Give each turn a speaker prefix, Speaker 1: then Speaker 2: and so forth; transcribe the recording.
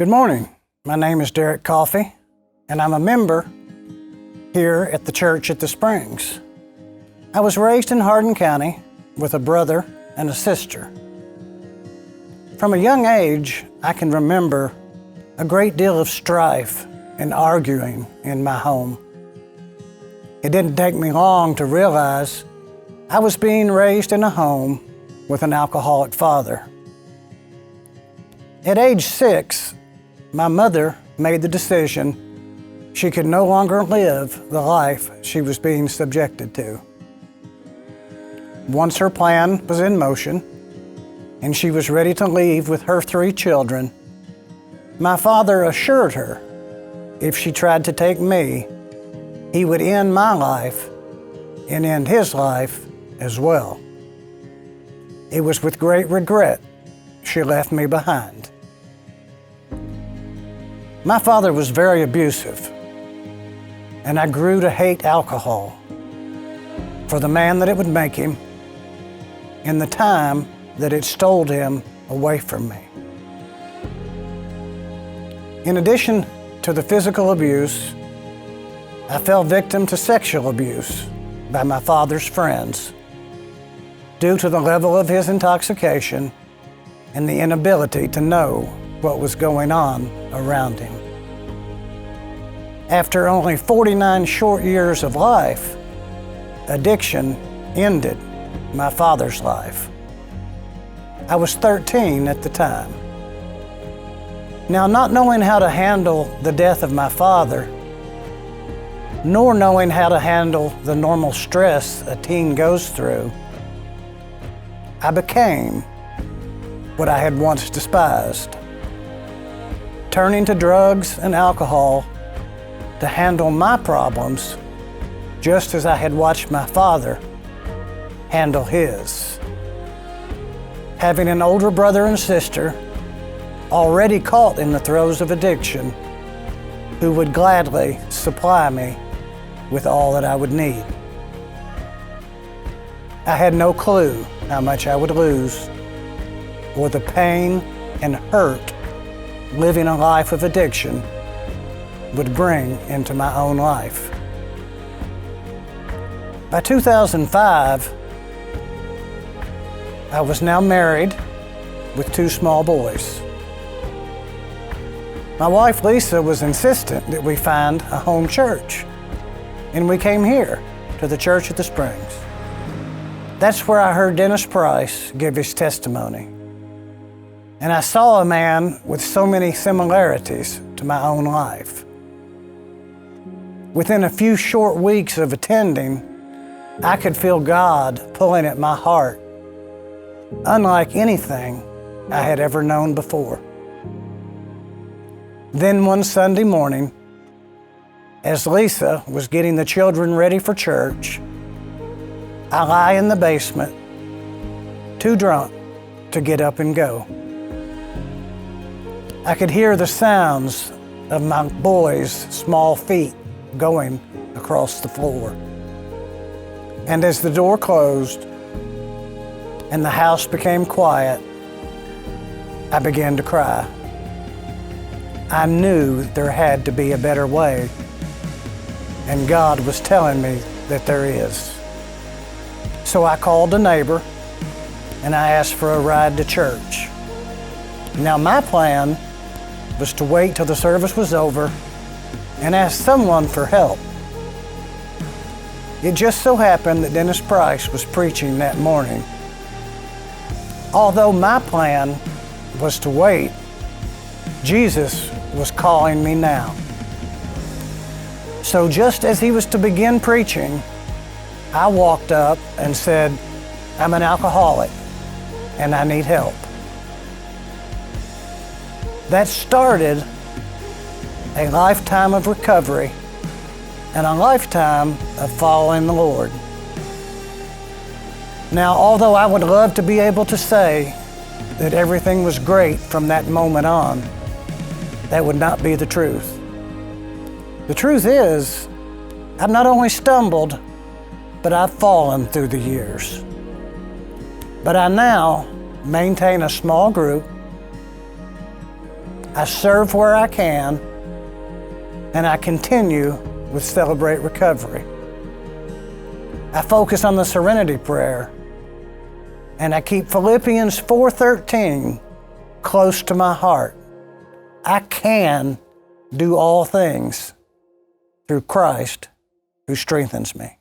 Speaker 1: Good morning. My name is Derek Coffey, and I'm a member here at the church at the Springs. I was raised in Hardin County with a brother and a sister. From a young age, I can remember a great deal of strife and arguing in my home. It didn't take me long to realize I was being raised in a home with an alcoholic father. At age 6, my mother made the decision she could no longer live the life she was being subjected to. Once her plan was in motion and she was ready to leave with her 3 children, my father assured her if she tried to take me, he would end my life and end his life as well. It was with great regret she left me behind. My father was very abusive, and I grew to hate alcohol for the man that it would make him and the time that it stole him away from me. In addition to the physical abuse, I fell victim to sexual abuse by my father's friends due to the level of his intoxication and the inability to know what was going on around him. After only 49 short years of life, addiction ended my father's life. I was 13 at the time. Now, not knowing how to handle the death of my father, nor knowing how to handle the normal stress a teen goes through, I became what I had once despised, turning to drugs and alcohol to handle my problems, just as I had watched my father handle his. Having an older brother and sister already caught in the throes of addiction, who would gladly supply me with all that I would need. I had no clue how much I would lose, or the pain and hurt living a life of addiction would bring into my own life. By 2005, I was now married with 2 small boys. My wife Lisa was insistent that we find a home church, and we came here to the church at the Springs. That's where I heard Dennis Price give his testimony. And I saw a man with so many similarities to my own life. Within a few short weeks of attending, I could feel God pulling at my heart, unlike anything I had ever known before. Then one Sunday morning, as Lisa was getting the children ready for church, I lie in the basement, too drunk to get up and go. I could hear the sounds of my boys' small feet going across the floor. And as the door closed and the house became quiet, I began to cry. I knew there had to be a better way, and God was telling me that there is. So I called a neighbor and I asked for a ride to church. Now, my plan was to wait till the service was over and ask someone for help. It just so happened that Dennis Price was preaching that morning. Although my plan was to wait, Jesus was calling me now. So just as he was to begin preaching, I walked up and said, "I'm an alcoholic and I need help." That started a lifetime of recovery and a lifetime of following the Lord. Now, although I would love to be able to say that everything was great from that moment on, that would not be the truth. The truth is, I've not only stumbled, but I've fallen through the years. But I now maintain a small group I serve where I can, and I continue with Celebrate Recovery. I focus on the Serenity Prayer, and I keep Philippians 4:13 close to my heart. I can do all things through Christ who strengthens me.